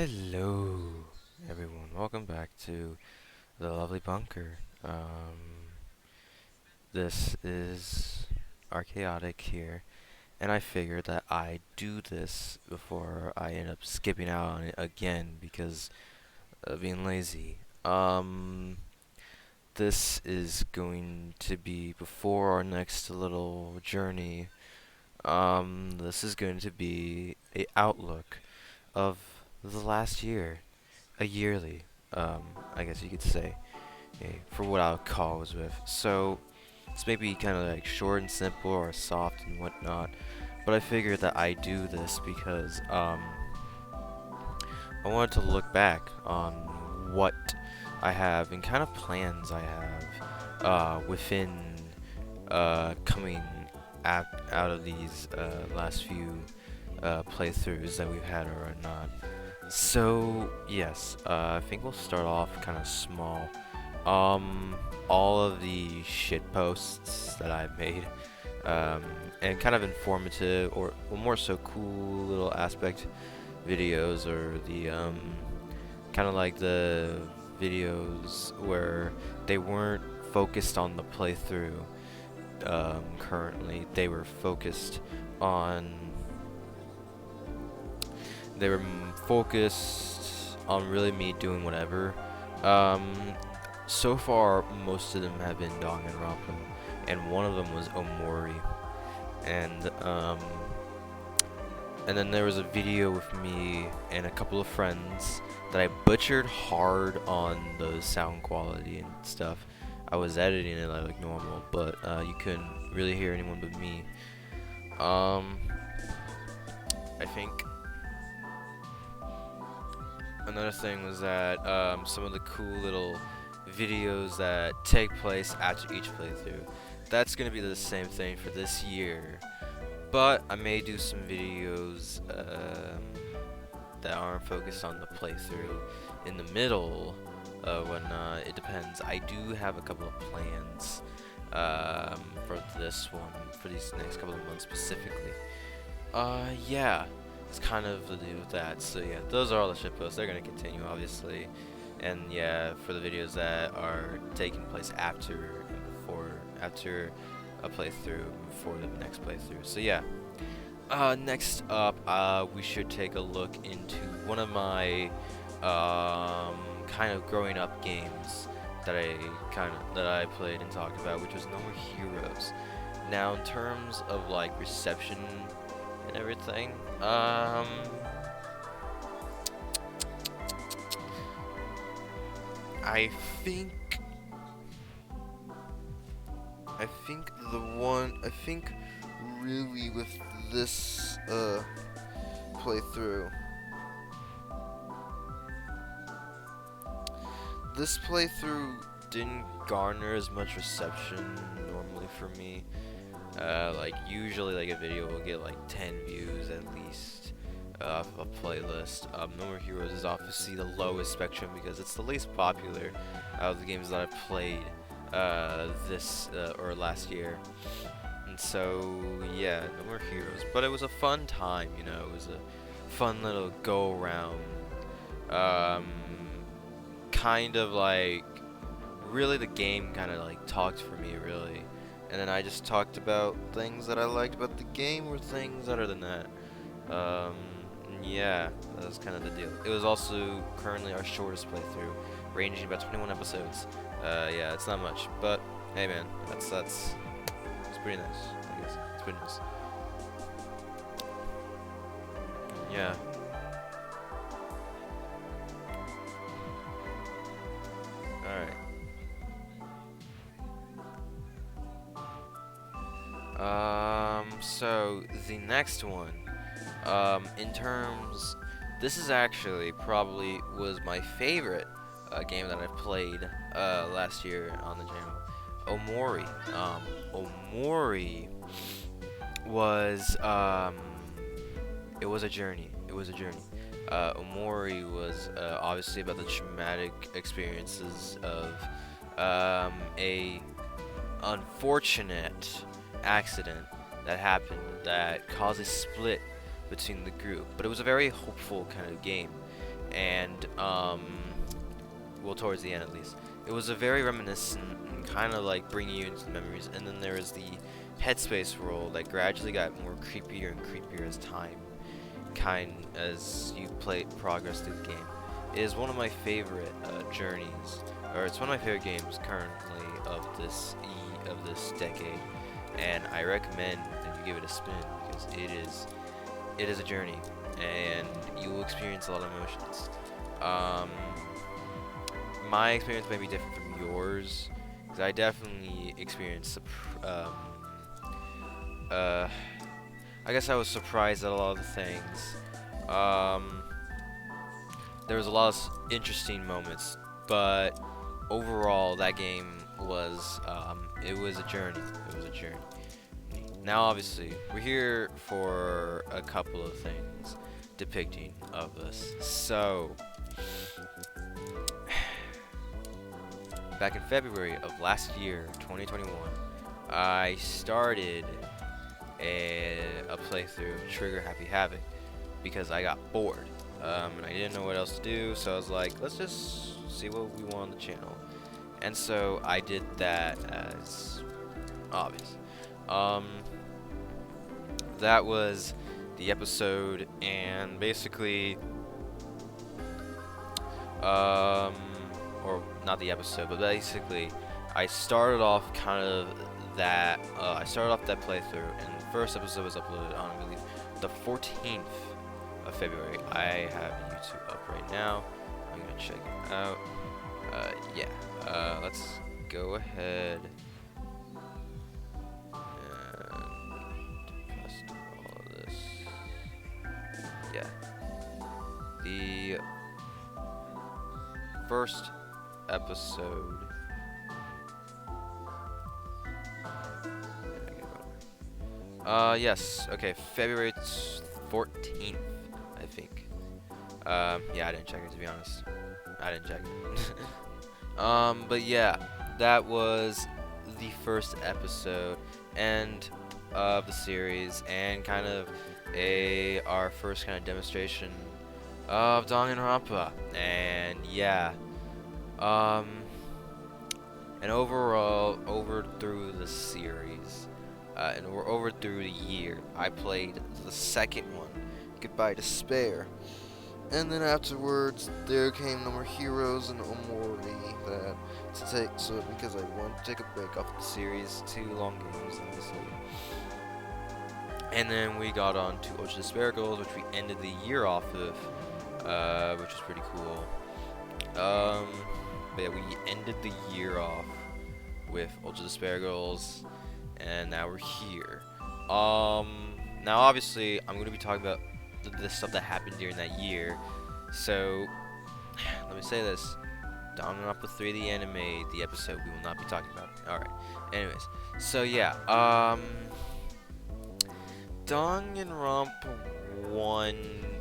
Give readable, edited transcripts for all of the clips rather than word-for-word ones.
Hello, everyone. Welcome back to the lovely bunker. This is Arkhaotic here, and I figured that I do this before I end up skipping out on it again because of being lazy. This is going to be before our next little journey. This is going to be a outlook of the last year. A yearly, I guess you could say, for what I would call was with. So it's maybe kind of like short and simple or soft and whatnot. But I figured that I do this because I wanted to look back on what I have and kind of plans I have within coming out of these last few playthroughs that we've had or not. So yes, I think we'll start off kind of small. All of the shit posts that I've made, and kind of informative or more so cool little aspect videos, or the kind of like the videos where they weren't focused on the playthrough. Currently, they were focused on focused on really me doing whatever. Um, so far, most of them have been Danganronpa, and one of them was Omori, and and then there was a video with me and a couple of friends that I butchered hard on the sound quality and stuff. I was editing it like normal, but you couldn't really hear anyone but me. I think another thing was that some of the cool little videos that take place after each playthrough. That's going to be the same thing for this year. But I may do some videos that aren't focused on the playthrough in the middle when it depends. I do have a couple of plans for this one, for these next couple of months specifically. Yeah, it's kind of the deal with that. So yeah, those are all the shitposts. They're gonna continue, obviously, and yeah, for the videos that are taking place after and before, after a playthrough, before the next playthrough. So yeah. Next up, we should take a look into one of my kind of growing up games that I played and talked about, which was No More Heroes. Now, in terms of like reception and everything, I think I think really with this playthrough, this playthrough didn't garner as much reception normally for me. Like usually, like a video will get like 10 views at least off of a playlist. No More Heroes is obviously the lowest spectrum because it's the least popular out of the games that I've played this or last year. And so yeah, No More Heroes. But it was a fun time, you know. It was a fun little go around. Kind of like really the game kind of like talked for me really, and then I just talked about things that I liked about the game or things other than that. Um, yeah, that was kind of the deal. It was also currently our shortest playthrough, ranging about 21 episodes. Yeah, it's not much, but hey man, that's it's pretty nice. I guess it's pretty nice. Yeah. All right. So the next one, in terms, this is actually probably was my favorite game that I played last year on the channel. Omori. Omori was it was a journey. It was a journey. Omori was obviously about the traumatic experiences of a unfortunate accident that happened that caused a split between the group. But it was a very hopeful kind of game, and well, towards the end at least, it was a very reminiscent and kind of like bringing you into the memories. And then there was the headspace role that gradually got more creepier and creepier as as you progress through the game. It is one of my favorite journeys, or it's one of my favorite games currently of this decade, and I recommend that you give it a spin because it is a journey, and you will experience a lot of emotions. My experience may be different from yours, because I definitely experienced I guess I was surprised at a lot of the things. There was a lot of interesting moments, but overall, that game was it was a journey. It was a journey. Now, obviously, we're here for a couple of things depicting of this. So, back in February of last year, 2021, I started a playthrough of Trigger Happy Havoc because I got bored, and I didn't know what else to do, so I was like, let's just see what we want on the channel. And so I did that as obvious. That was the episode, and basically, or not the episode, but basically, I started off kind of that. I started off that playthrough, and the first episode was uploaded on, I believe, the 14th of February. I have YouTube up right now. I'm gonna check it out. Yeah. Let's go ahead and test all of this. Yeah. The first episode. Yes. Okay, February 14th, I think. Yeah, I didn't check it, to be honest. I didn't check it. But yeah, that was the first episode and of the series, and kind of our first kind of demonstration of Danganronpa. And yeah, and overall, over through the series, and we're over through the year, I played the second one, Goodbye Despair. And then afterwards, there came No More Heroes and Omori that to take, so because I wanted to take a break off the series, 2 long games, obviously. And then we got on to Ultra Despair Goals, which we ended the year off with, which was pretty cool. But yeah, we ended the year off with Ultra Despair Goals, and now we're here. Now obviously, I'm going to be talking about the stuff that happened during that year. So, let me say this. Danganronpa 3, the anime, the episode, we will not be talking about it. Alright. Anyways. So, yeah. Danganronpa 1,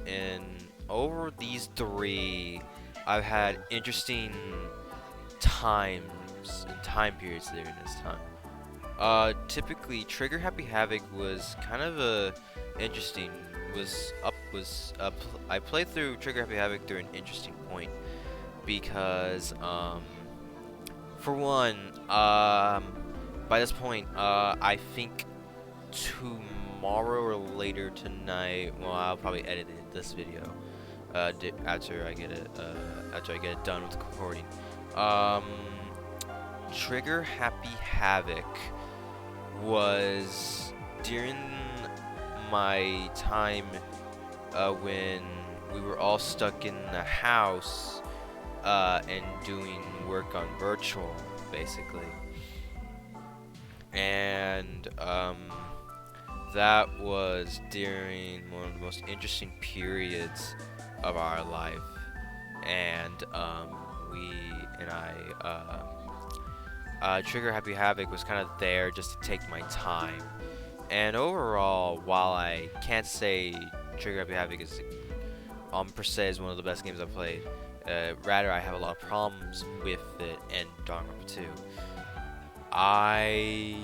and over these 3, I've had interesting times and time periods during this time. Typically, Trigger Happy Havoc was kind of a interesting. I played through Trigger Happy Havoc through an interesting point because, for one, by this point, I think tomorrow or later tonight, well, I'll probably edit this video after I get it done with the recording. Trigger Happy Havoc was during my time when we were all stuck in the house and doing work on virtual, basically. And that was during one of the most interesting periods of our life, and Trigger Happy Havoc was kind of there just to take my time. And overall, while I can't say Trigger Happy Havoc is per se is one of the best games I've played, rather I have a lot of problems with it and Danganronpa 2. I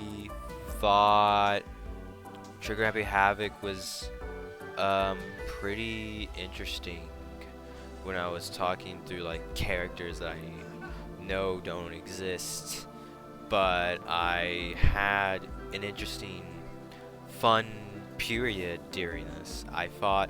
thought Trigger Happy Havoc was pretty interesting. when I was talking through like characters that I know don't exist, but I had an interesting, fun period during this. I thought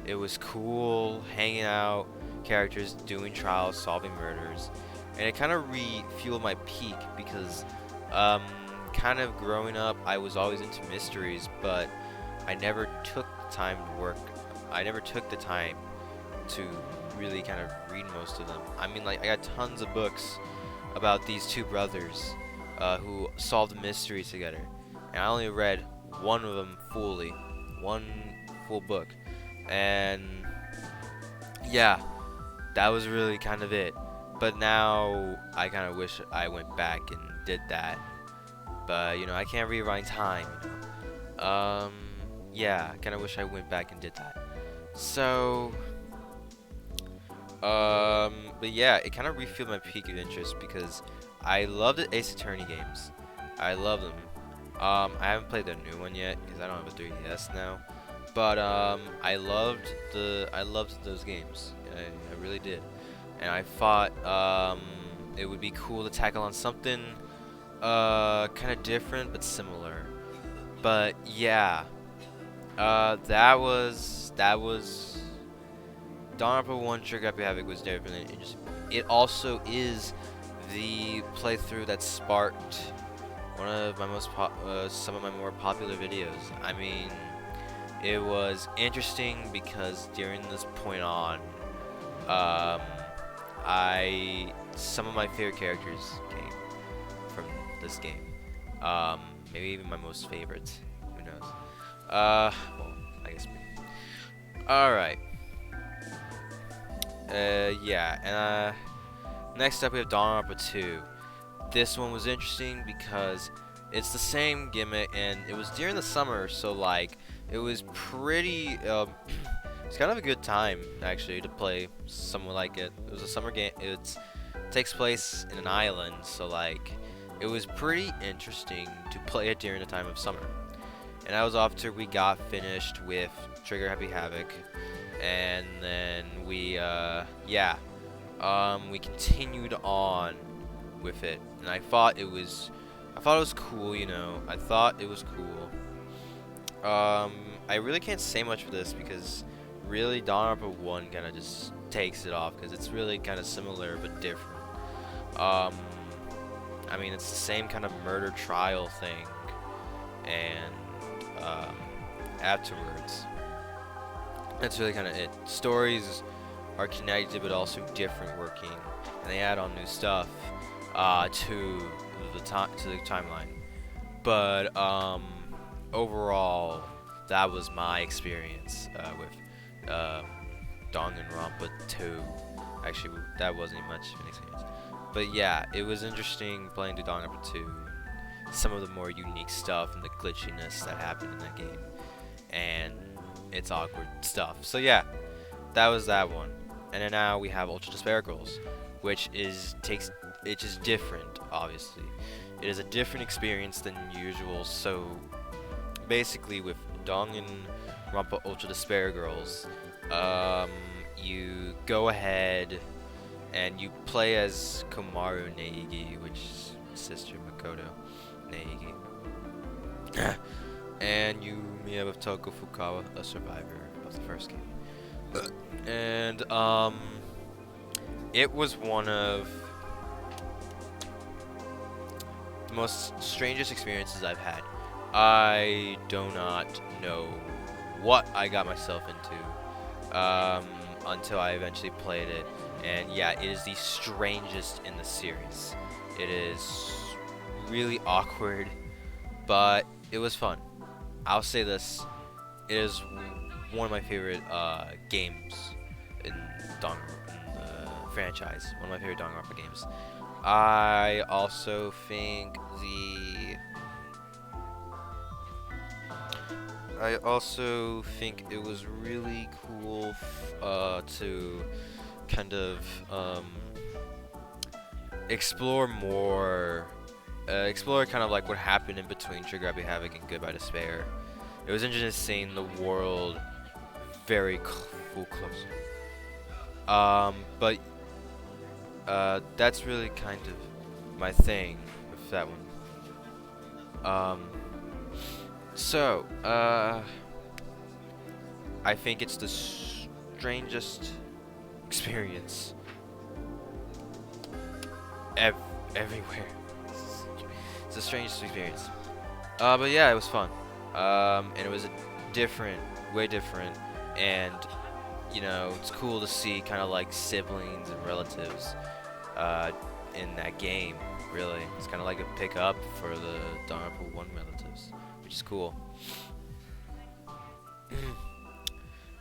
it was cool hanging out, characters doing trials, solving murders, and it kind of refueled my peak because, kind of growing up, I was always into mysteries, but I never took the time to work. I never took the time to really kind of read most of them. I mean, like, I got tons of books about these two brothers who solved mysteries together, and I only read one of them fully, one full book, and yeah, that was really kind of it. But now I kind of wish I went back and did that, but you know, I can't rewind time, you know. Yeah, I kind of wish I went back and did that. So but yeah, it kind of refueled my peak of interest because I love the Ace Attorney games. I love them. I haven't played the new one yet because I don't have a 3DS now. But I loved those games. I really did. And I thought it would be cool to tackle on something kind of different but similar. But yeah, that was Danganronpa 1 Trigger Happy Havoc was different. It also is the playthrough that sparked one of my some of my more popular videos. I mean, it was interesting because during this point on, some of my favorite characters came from this game. Maybe even my most favorites. Who knows? Well, I guess me. All right. Yeah, and next up we have Danganronpa 2. This one was interesting because it's the same gimmick, and it was during the summer, so like it was pretty. It's kind of a good time actually to play something like it. It was a summer game. It takes place in an island, so like it was pretty interesting to play it during the time of summer. And that was after we got finished with Trigger Happy Havoc. And then we we continued on with it, and I thought it was cool, you know. I thought it was cool. I really can't say much for this because really Danganronpa 1 kind of just takes it off because it's really kind of similar but different. I mean, it's the same kind of murder trial thing, and afterwards, that's really kind of it. Stories are connected but also different working, and they add on new stuff to the timeline. But overall, that was my experience with Danganronpa 2. Actually, that wasn't much of an experience. But yeah, it was interesting playing through Danganronpa 2. Some of the more unique stuff and the glitchiness that happened in that game, and its awkward stuff. So yeah, that was that one. And then now we have Ultra Despair Girls, which is different. Obviously, it is a different experience than usual. So basically, with Danganronpa Ultra Despair Girls, you go ahead and you play as Komaru Neigi, which is sister Makoto Neigi. And you meet with Toko Fukawa, a survivor of the first game. And it was one of the most strangest experiences I've had. I do not know what I got myself into until I eventually played it. And yeah, it is the strangest in the series. It is really awkward, but it was fun. I'll say this, it is one of my favorite games in the franchise. One of my favorite Danganronpa games. I also think it was really cool to kind of explore kind of like what happened in between Trigger Happy Havoc and Goodbye Despair. It was interesting seeing the world very full close. But that's really kind of my thing with that one. So, I think it's the strangest experience ev everywhere. It's the strangest experience. But yeah, it was fun. And it was a different, way different, and it's cool to see kind of like siblings and relatives, in that game. Really, it's kind of like a pickup for the Danganronpa 1 relatives, which is cool.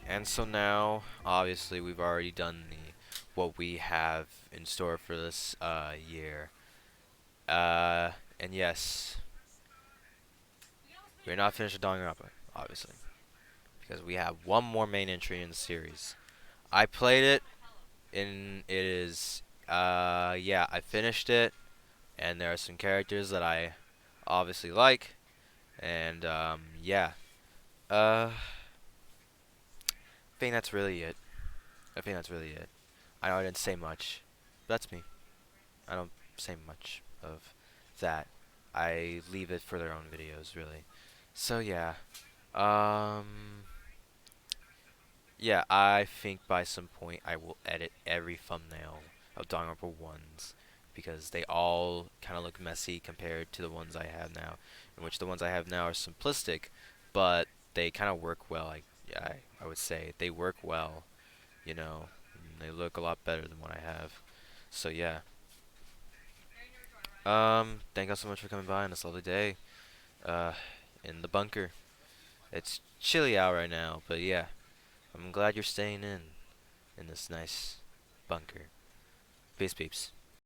And so now, obviously, we've already done what we have in store for this year. And yes, we're not finished with Danganronpa, obviously, because we have one more main entry in the series. I played it, and it is, yeah, I finished it, and there are some characters that I obviously like, and yeah, I think that's really it. I think that's really it. I know I didn't say much. That's me. I don't say much of that. I leave it for their own videos, really. So yeah, um, yeah, I think by some point I will edit every thumbnail of Danganronpa ones because they all kind of look messy compared to the ones I have now, in which the ones I have now are simplistic, but they kind of work well. Yeah, I would say they work well. You know, they look a lot better than what I have. So yeah. Thank you all so much for coming by on this lovely day. Uh, in the bunker. It's chilly out right now, but yeah, I'm glad you're staying in this nice bunker. Peace, peeps.